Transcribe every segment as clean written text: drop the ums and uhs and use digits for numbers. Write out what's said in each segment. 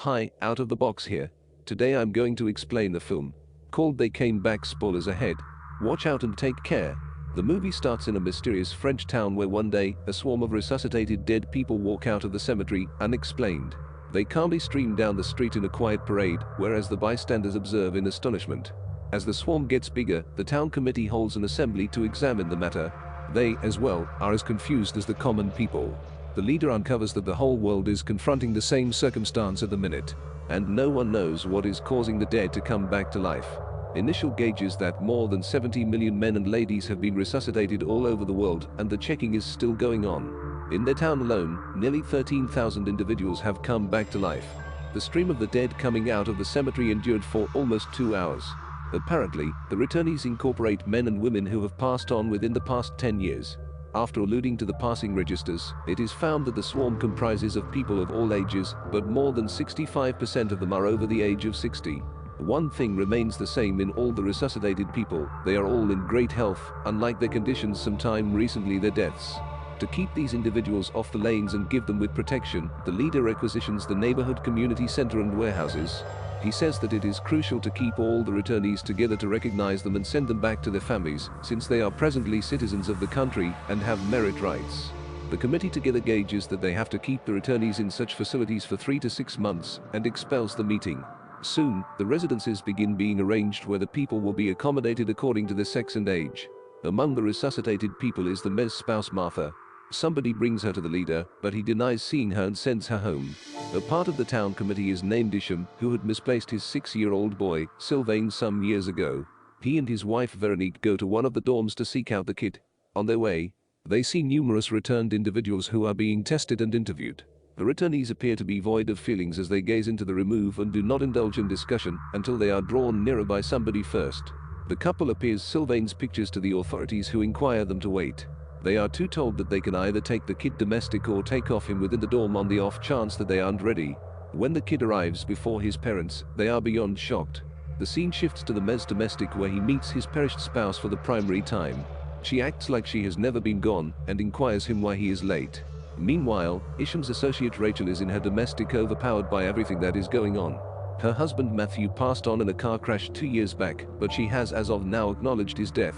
Hi, Out of the Box here. Today I'm going to explain the film called They Came Back. Spoilers ahead. Watch out and take care. The movie starts in a mysterious French town where one day, a swarm of resuscitated dead people walk out of the cemetery unexplained. They calmly stream down the street in a quiet parade, whereas the bystanders observe in astonishment. As the swarm gets bigger, the town committee holds an assembly to examine the matter. They, as well, are as confused as the common people. The leader uncovers that the whole world is confronting the same circumstance at the minute, and no one knows what is causing the dead to come back to life. Initial gauges that more than 70 million men and ladies have been resuscitated all over the world, and the checking is still going on. In their town alone, nearly 13,000 individuals have come back to life. The stream of the dead coming out of the cemetery endured for almost 2 hours. Apparently, the returnees incorporate men and women who have passed on within the past 10 years. After alluding to the passing registers, it is found that the swarm comprises of people of all ages, but more than 65% of them are over the age of 60. One thing remains the same in all the resuscitated people: they are all in great health, unlike their conditions sometime recently, their deaths. To keep these individuals off the lanes and give them with protection, the leader requisitions the neighborhood community center and warehouses. He says that it is crucial to keep all the returnees together to recognize them and send them back to their families, since they are presently citizens of the country and have merit rights. The committee together gauges that they have to keep the returnees in such facilities for 3 to 6 months and expels the meeting. Soon, the residences begin being arranged where the people will be accommodated according to their sex and age. Among the resuscitated people is the Mez spouse Martha. Somebody brings her to the leader, but he denies seeing her and sends her home. A part of the town committee is named Isham, who had misplaced his 6-year-old boy, Sylvain, some years ago. He and his wife Veronique go to one of the dorms to seek out the kid. On their way, they see numerous returned individuals who are being tested and interviewed. The returnees appear to be void of feelings as they gaze into the remove and do not indulge in discussion until they are drawn nearer by somebody first. The couple appears Sylvain's pictures to the authorities, who inquire them to wait. They are too told that they can either take the kid domestic or take off him within the dorm on the off chance that they aren't ready. When the kid arrives before his parents, they are beyond shocked. The scene shifts to the Mez domestic, where he meets his perished spouse for the primary time. She acts like she has never been gone and inquires him why he is late. Meanwhile, Isham's associate Rachel is in her domestic, overpowered by everything that is going on. Her husband Matthew passed on in a car crash 2 years back, but she has as of now acknowledged his death.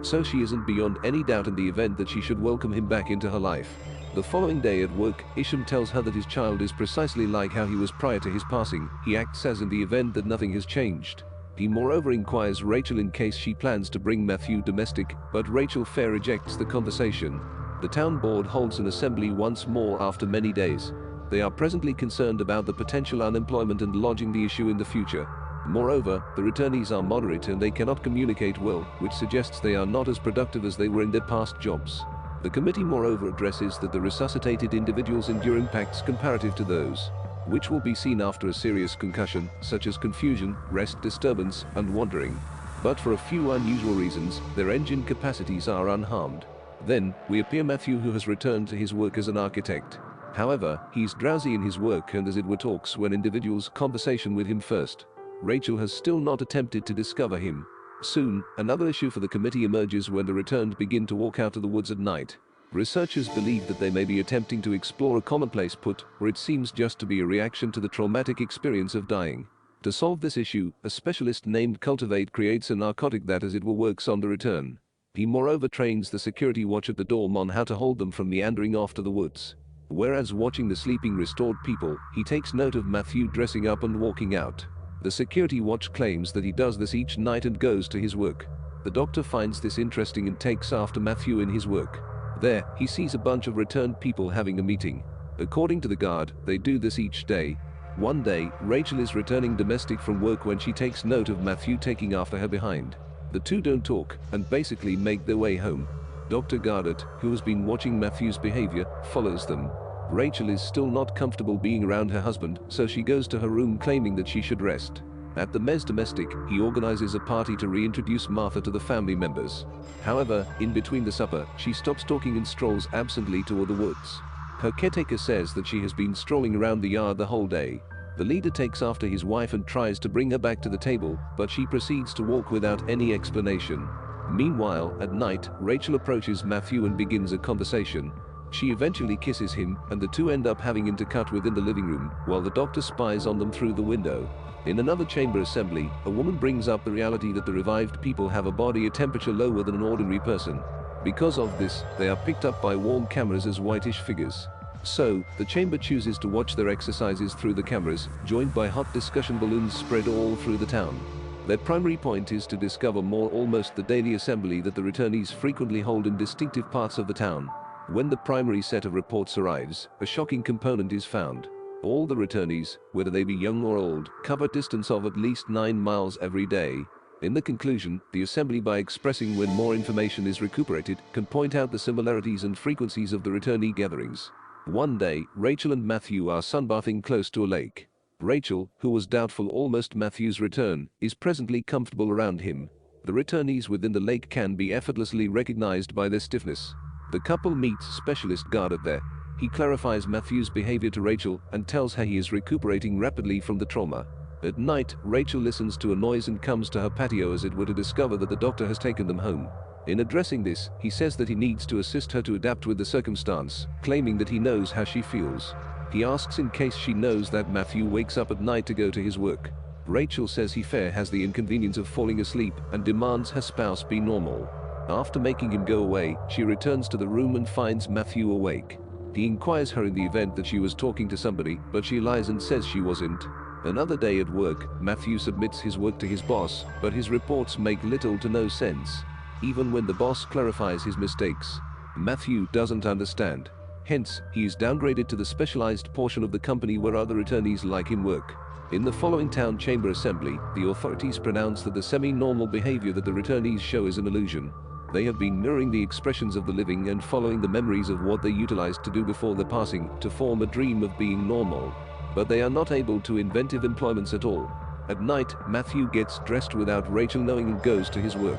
So she isn't beyond any doubt in the event that she should welcome him back into her life. The following day at work, Isham tells her that his child is precisely like how he was prior to his passing. He acts as in the event that nothing has changed. He moreover inquires Rachel in case she plans to bring Matthew domestic, but Rachel fair rejects the conversation. The town board holds an assembly once more after many days. They are presently concerned about the potential unemployment and lodging the issue in the future. Moreover, the returnees are moderate and they cannot communicate well, which suggests they are not as productive as they were in their past jobs. The committee moreover addresses that the resuscitated individuals endure impacts comparative to those which will be seen after a serious concussion, such as confusion, rest disturbance, and wandering. But for a few unusual reasons, their engine capacities are unharmed. Then, we appear Matthew, who has returned to his work as an architect. However, he's drowsy in his work and as it were talks when individuals conversation with him first. Rachel has still not attempted to discover him. Soon, another issue for the committee emerges when the returned begin to walk out of the woods at night. Researchers believe that they may be attempting to explore a commonplace put, or it seems just to be a reaction to the traumatic experience of dying. To solve this issue, a specialist named Cultivate creates a narcotic that as it were works on the return. He moreover trains the security watch at the dorm on how to hold them from meandering off to the woods. Whereas watching the sleeping restored people, he takes note of Matthew dressing up and walking out. The security watch claims that he does this each night and goes to his work. The doctor finds this interesting and takes after Matthew in his work. There, he sees a bunch of returned people having a meeting. According to the guard, they do this each day. One day, Rachel is returning domestic from work when she takes note of Matthew taking after her behind. The two don't talk and basically make their way home. Dr. Garrett, who has been watching Matthew's behavior, follows them. Rachel is still not comfortable being around her husband, so she goes to her room claiming that she should rest. At the Mez domestic, he organizes a party to reintroduce Martha to the family members. However, in between the supper, she stops talking and strolls absently toward the woods. Her caretaker says that she has been strolling around the yard the whole day. The leader takes after his wife and tries to bring her back to the table, but she proceeds to walk without any explanation. Meanwhile, at night, Rachel approaches Matthew and begins a conversation. She eventually kisses him, and the two end up having intercut within the living room, while the doctor spies on them through the window. In another chamber assembly, a woman brings up the reality that the revived people have a body temperature lower than an ordinary person. Because of this, they are picked up by warm cameras as whitish figures. So, the chamber chooses to watch their exercises through the cameras, joined by hot discussion balloons spread all through the town. Their primary point is to discover more almost the daily assembly that the returnees frequently hold in distinctive parts of the town. When the primary set of reports arrives, a shocking component is found. All the returnees, whether they be young or old, cover a distance of at least 9 miles every day. In the conclusion, the assembly, by expressing when more information is recuperated, can point out the similarities and frequencies of the returnee gatherings. One day, Rachel and Matthew are sunbathing close to a lake. Rachel, who was doubtful almost Matthew's return, is presently comfortable around him. The returnees within the lake can be effortlessly recognized by their stiffness. The couple meets specialist Goddard there. He clarifies Matthew's behavior to Rachel and tells her he is recuperating rapidly from the trauma. At night, Rachel listens to a noise and comes to her patio as it were to discover that the doctor has taken them home. In addressing this, he says that he needs to assist her to adapt with the circumstance, claiming that he knows how she feels. He asks in case she knows that Matthew wakes up at night to go to his work. Rachel says he has the inconvenience of falling asleep and demands her spouse be normal. After making him go away, she returns to the room and finds Matthew awake. He inquires her in the event that she was talking to somebody, but she lies and says she wasn't. Another day at work, Matthew submits his work to his boss, but his reports make little to no sense. Even when the boss clarifies his mistakes, Matthew doesn't understand. Hence, he is downgraded to the specialized portion of the company where other returnees like him work. In the following town chamber assembly, the authorities pronounce that the semi-normal behavior that the returnees show is an illusion. They have been mirroring the expressions of the living and following the memories of what they utilized to do before their passing to form a dream of being normal. But they are not able to inventive employments at all. At night, Matthew gets dressed without Rachel knowing and goes to his work.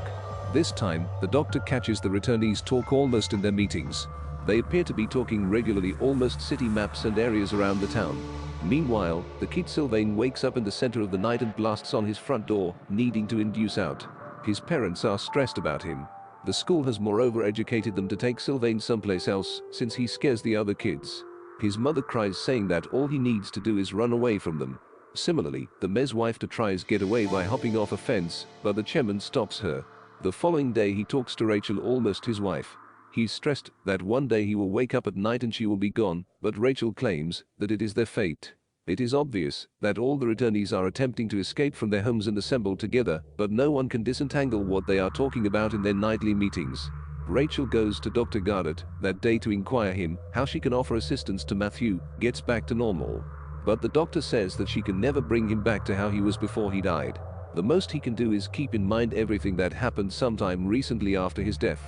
This time, the doctor catches the returnees talk almost in their meetings. They appear to be talking regularly, almost city maps and areas around the town. Meanwhile, the kid Sylvain wakes up in the center of the night and blasts on his front door, needing to induce out. His parents are stressed about him. The school has moreover educated them to take Sylvain someplace else, since he scares the other kids. His mother cries, saying that all he needs to do is run away from them. Similarly, the mayor's wife tries to get away by hopping off a fence, but the chairman stops her. The following day he talks to Rachel, almost his wife. He's stressed that one day he will wake up at night and she will be gone, but Rachel claims that it is their fate. It is obvious that all the returnees are attempting to escape from their homes and assemble together, but no one can disentangle what they are talking about in their nightly meetings. Rachel goes to Dr. Goddard that day to inquire him how she can offer assistance to Matthew gets back to normal. But the doctor says that she can never bring him back to how he was before he died. The most he can do is keep in mind everything that happened sometime recently after his death.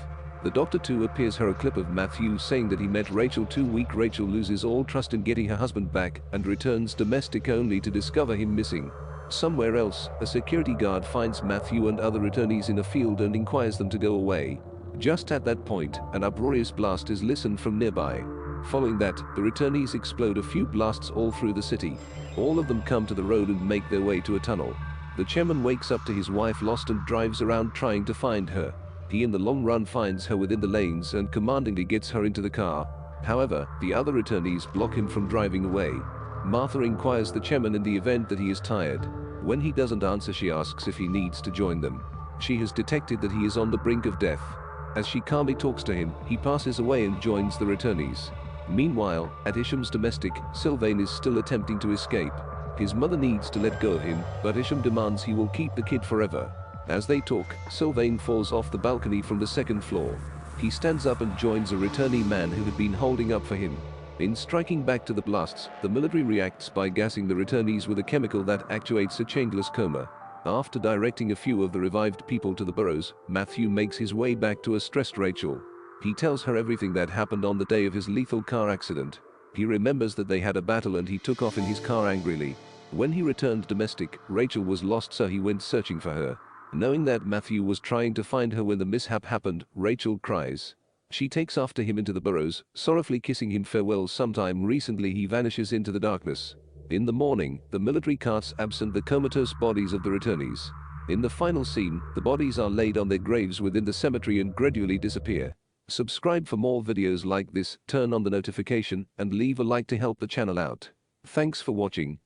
The doctor too appears her a clip of Matthew saying that he met Rachel too weak. Rachel loses all trust in getting her husband back and returns domestic only to discover him missing. Somewhere else, a security guard finds Matthew and other returnees in a field and inquires them to go away. Just at that point, an uproarious blast is listened from nearby. Following that, the returnees explode a few blasts all through the city. All of them come to the road and make their way to a tunnel. The chairman wakes up to his wife lost and drives around trying to find her. He in the long run finds her within the lanes and commandingly gets her into the car. However, the other returnees block him from driving away. Martha inquires the chairman in the event that he is tired. When he doesn't answer, she asks if he needs to join them. She has detected that he is on the brink of death. As she calmly talks to him, he passes away and joins the returnees. Meanwhile, at Isham's domestic, Sylvain is still attempting to escape. His mother needs to let go of him, but Isham demands he will keep the kid forever. As they talk, Sylvain falls off the balcony from the second floor. He stands up and joins a returnee man who had been holding up for him. In striking back to the blasts, the military reacts by gassing the returnees with a chemical that actuates a changeless coma. After directing a few of the revived people to the burrows, Matthew makes his way back to a stressed Rachel. He tells her everything that happened on the day of his lethal car accident. He remembers that they had a battle and he took off in his car angrily. When he returned domestic, Rachel was lost, so he went searching for her. Knowing that Matthew was trying to find her when the mishap happened, Rachel cries. She takes after him into the burrows, sorrowfully kissing him farewell. Sometime recently he vanishes into the darkness. In the morning, the military carts absent the comatose bodies of the returnees. In the final scene, the bodies are laid on their graves within the cemetery and gradually disappear. Subscribe for more videos like this, turn on the notification and leave a like to help the channel out. Thanks for watching.